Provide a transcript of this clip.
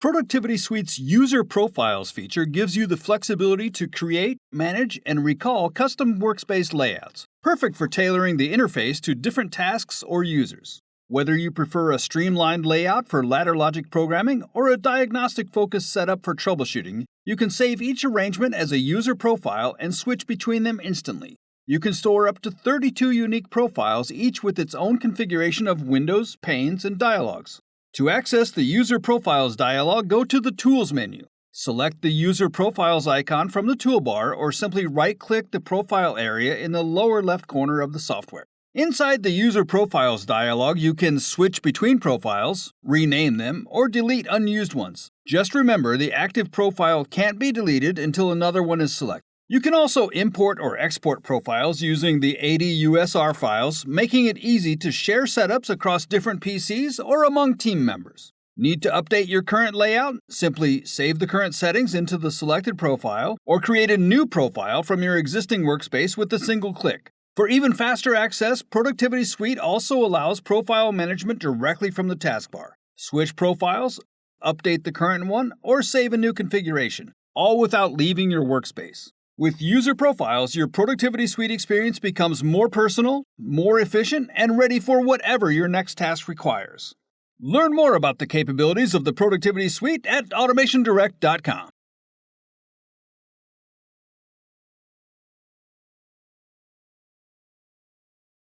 Productivity Suite's User Profiles feature gives you the flexibility to create, manage, and recall custom workspace layouts, perfect for tailoring the interface to different tasks or users. Whether you prefer a streamlined layout for ladder logic programming or a diagnostic-focused setup for troubleshooting, you can save each arrangement as a user profile and switch between them instantly. You can store up to 32 unique profiles, each with its own configuration of windows, panes, and dialogues. To access the User Profiles dialog, go to the Tools menu. Select the User Profiles icon from the toolbar or simply right-click the profile area in the lower left corner of the software. Inside the User Profiles dialog, you can switch between profiles, rename them, or delete unused ones. Just remember, the active profile can't be deleted until another one is selected. You can also import or export profiles using the ADUSR files, making it easy to share setups across different PCs or among team members. Need to update your current layout? Simply save the current settings into the selected profile or create a new profile from your existing workspace with a single click. For even faster access, Productivity Suite also allows profile management directly from the taskbar. Switch profiles, update the current one, or save a new configuration, all without leaving your workspace. With User Profiles, your Productivity Suite experience becomes more personal, more efficient, and ready for whatever your next task requires. Learn more about the capabilities of the Productivity Suite at AutomationDirect.com.